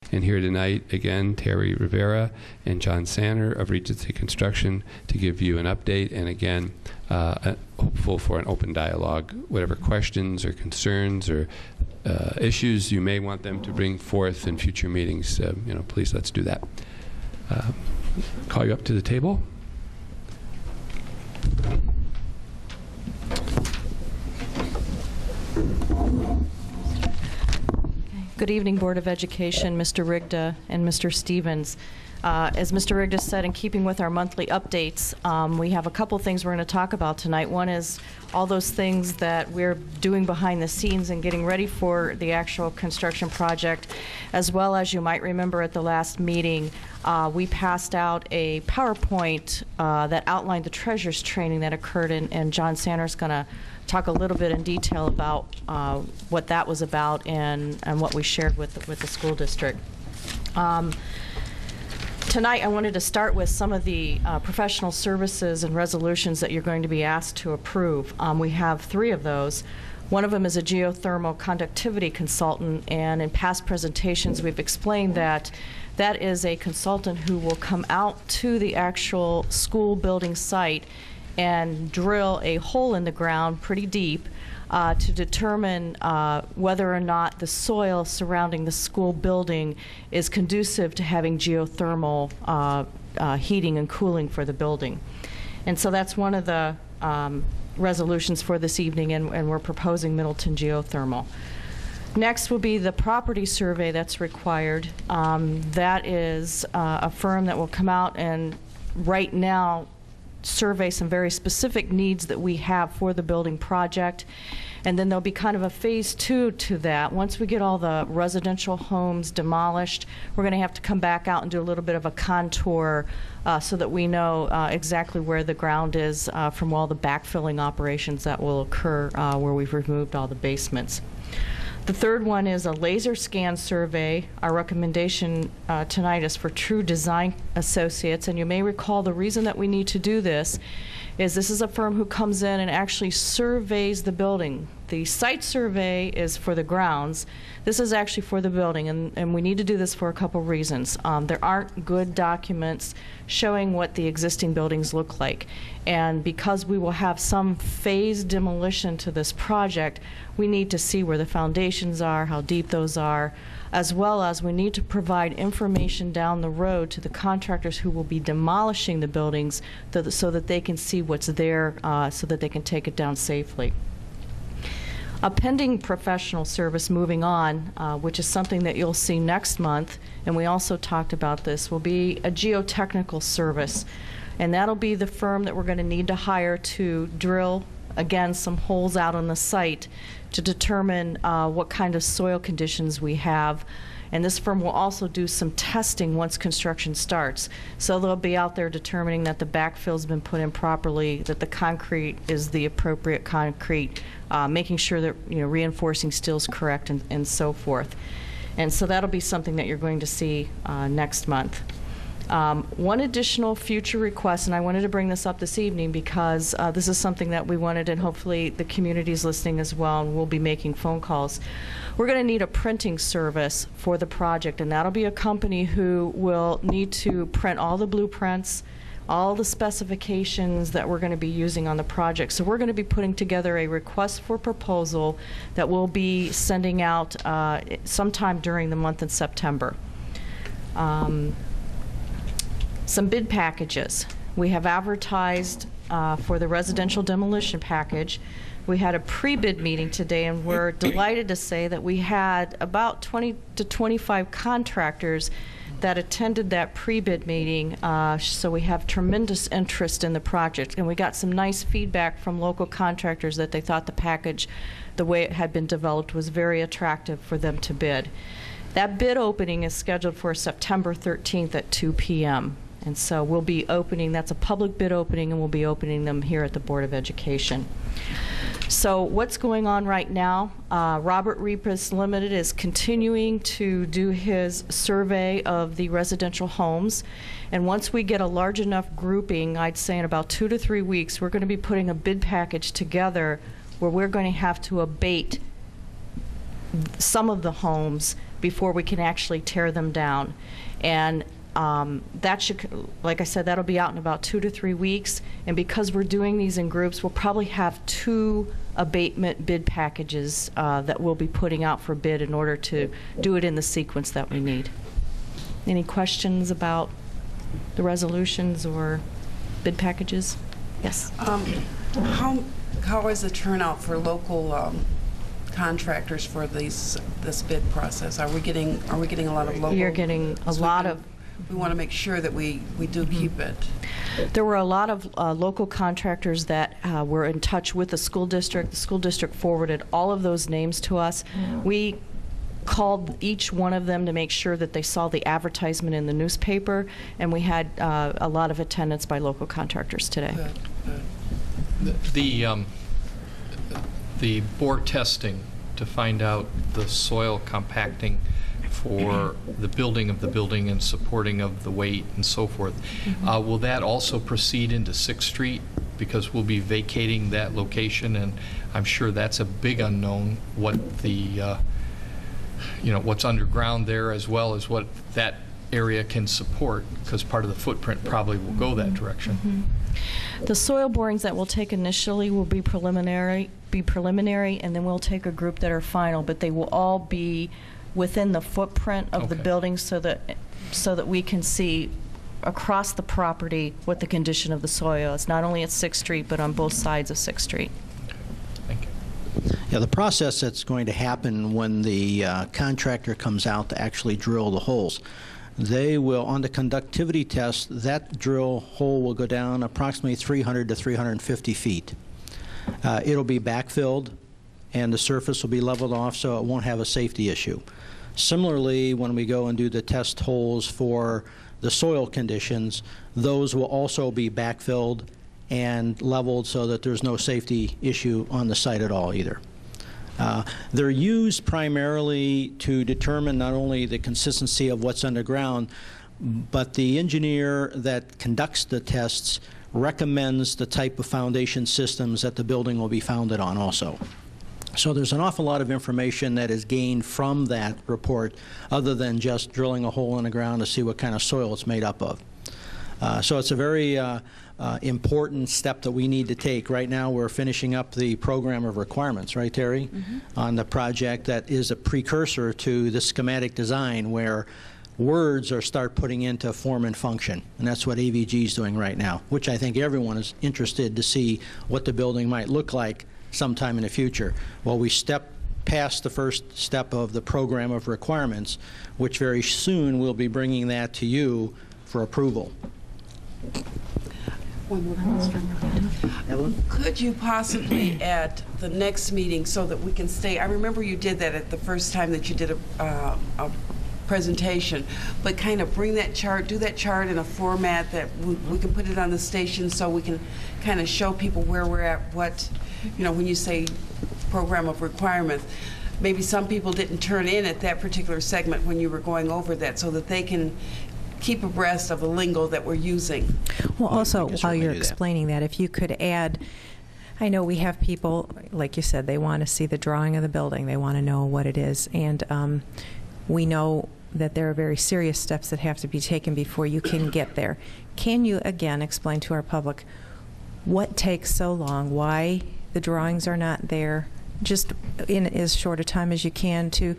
And here tonight, again, Terry Rivera and John Sanner of Regency Construction to give you an update, and again, hopeful for an open dialogue. Whatever questions or concerns or issues you may want them to bring forth in future meetings, please let's do that. Call you up to the table. Good evening, Board of Education, Mr. Rigda and Mr. Stevens. As Mr. Rigda said, in keeping with our monthly updates, we have a couple things we're going to talk about tonight. One is all those things that we're doing behind the scenes and getting ready for the actual construction project, as well as you might remember at the last meeting, we passed out a PowerPoint that outlined the treasurer's training that occurred, and John Sanner's going to talk a little bit in detail about what that was about and what we shared with the school district. Tonight I wanted to start with some of the professional services and resolutions that you're going to be asked to approve. We have 3 of those. One of them is a geothermal conductivity consultant, and in past presentations we've explained that that is a consultant who will come out to the actual school building site and drill a hole in the ground pretty deep to determine whether or not the soil surrounding the school building is conducive to having geothermal heating and cooling for the building. And so that's one of the resolutions for this evening, and we're proposing Middleton Geothermal. Next will be the property survey that's required. That is a firm that will come out and right now survey some very specific needs that we have for the building project. And then there'll be kind of a phase 2 to that. Once we get all the residential homes demolished, we're going to have to come back out and do a little bit of a contour so that we know exactly where the ground is from all the backfilling operations that will occur where we've removed all the basements. The third one is a laser scan survey. Our recommendation tonight is for True Design Associates, and you may recall the reason that we need to do this is a firm who comes in and actually surveys the building. The site survey is for the grounds. This is actually for the building, and we need to do this for a couple reasons. There aren't good documents showing what the existing buildings look like, and because we will have some phased demolition to this project, we need to see where the foundations are, how deep those are, as well as we need to provide information down the road to the contractors who will be demolishing the buildings so that they can see what's there so that they can take it down safely. A pending professional service, moving on, which is something that you'll see next month, and we also talked about this, will be a geotechnical service. And that'll be the firm that we're going to need to hire to drill, again, some holes out on the site to determine what kind of soil conditions we have. And this firm will also do some testing once construction starts. So they'll be out there determining that the backfill's been put in properly, that the concrete is the appropriate concrete, making sure that reinforcing steel's correct, and so forth. And so that'll be something that you're going to see next month. One additional future request, and I wanted to bring this up this evening because this is something that we wanted, and hopefully the community's listening as well, and we'll be making phone calls. We're going to need a printing service for the project, and that'll be a company who will need to print all the blueprints, all the specifications that we're going to be using on the project. So we're going to be putting together a request for proposal that we'll be sending out sometime during the month of September. Some bid packages. We have advertised for the residential demolition package. We had a pre-bid meeting today, and we're delighted to say that we had about 20 to 25 contractors that attended that pre-bid meeting, so we have tremendous interest in the project, and we got some nice feedback from local contractors that they thought the package, the way it had been developed, was very attractive for them to bid. That bid opening is scheduled for September 13th at 2 p.m. And so we'll be opening, that's a public bid opening, and we'll be opening them here at the Board of Education. So what's going on right now? Robert Repas Limited is continuing to do his survey of the residential homes. And once we get a large enough grouping, I'd say in about 2 to 3 weeks, we're going to be putting a bid package together where we're going to have to abate some of the homes before we can actually tear them down. And that should, like I said, that'll be out in about 2 to 3 weeks. And because we're doing these in groups, we'll probably have 2 abatement bid packages that we'll be putting out for bid in order to do it in the sequence that we need. Any questions about the resolutions or bid packages? Yes. How is the turnout for local contractors for this bid process? Are we getting a lot of local? You're getting a lot of. We want to make sure that we do keep it. There were a lot of local contractors that were in touch with the school district. The school district forwarded all of those names to us. We called each one of them to make sure that they saw the advertisement in the newspaper, and we had a lot of attendance by local contractors today. Good. The bore testing to find out the soil compacting for the building of the building and supporting of the weight and so forth. Will that also proceed into 6th Street? Because we'll be vacating that location, and I'm sure that's a big unknown, what the, what's underground there, as well as what that area can support, because part of the footprint probably will go that direction. The soil borings that we'll take initially will be preliminary, and then we'll take a group that are final, but they will all be within the footprint of the building so that we can see across the property what the condition of the soil is, not only at 6th Street, but on both sides of 6th Street. Thank you. Yeah, the process that's going to happen when the contractor comes out to actually drill the holes, they will, on the conductivity test, that drill hole will go down approximately 300 to 350 feet. It'll be backfilled, and the surface will be leveled off so it won't have a safety issue. Similarly, when we go and do the test holes for the soil conditions, those will also be backfilled and leveled so that there's no safety issue on the site at all either. They're used primarily to determine not only the consistency of what's underground, but the engineer that conducts the tests recommends the type of foundation systems that the building will be founded on also. So there's an awful lot of information that is gained from that report other than just drilling a hole in the ground to see what kind of soil it's made up of. So it's a very important step that we need to take. Right now we're finishing up the program of requirements, right, Terry? On the project that is a precursor to the schematic design where words start putting into form and function. And that's what AVG is doing right now, which I think everyone is interested to see what the building might look like sometime in the future. Well, we step past the first step of the program of requirements, which very soon we'll be bringing that to you for approval. One more question. Could you possibly at the next meeting so that we can stay? I remember you did that at the first time that you did a presentation, but kind of bring that chart, do that chart in a format that we can put it on the station so we can kind of show people where we're at, what, when you say program of requirements, maybe some people didn't turn in at that particular segment when you were going over that so that they can keep abreast of the lingo that we're using. Well, also, while you're explaining that, if you could add, I know we have people, like you said, they want to see the drawing of the building, they want to know what it is, and we know that there are very serious steps that have to be taken before you can get there. Can you, again, explain to our public what takes so long, why the drawings are not there, just in as short a time as you can, to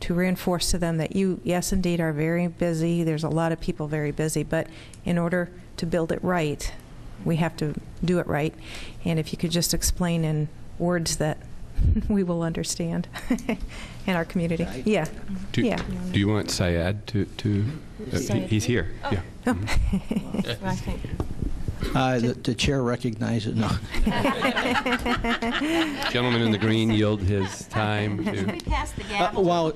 reinforce to them that you, yes, indeed, are very busy. There's a lot of people very busy, but in order to build it right, we have to do it right. And if you could just explain in words that we will understand in our community. Yeah. Do you want Syed to he's here. Oh. Yeah. Mm-hmm. I think. The chair recognizes. No. Gentleman in the green yield his time to. Well,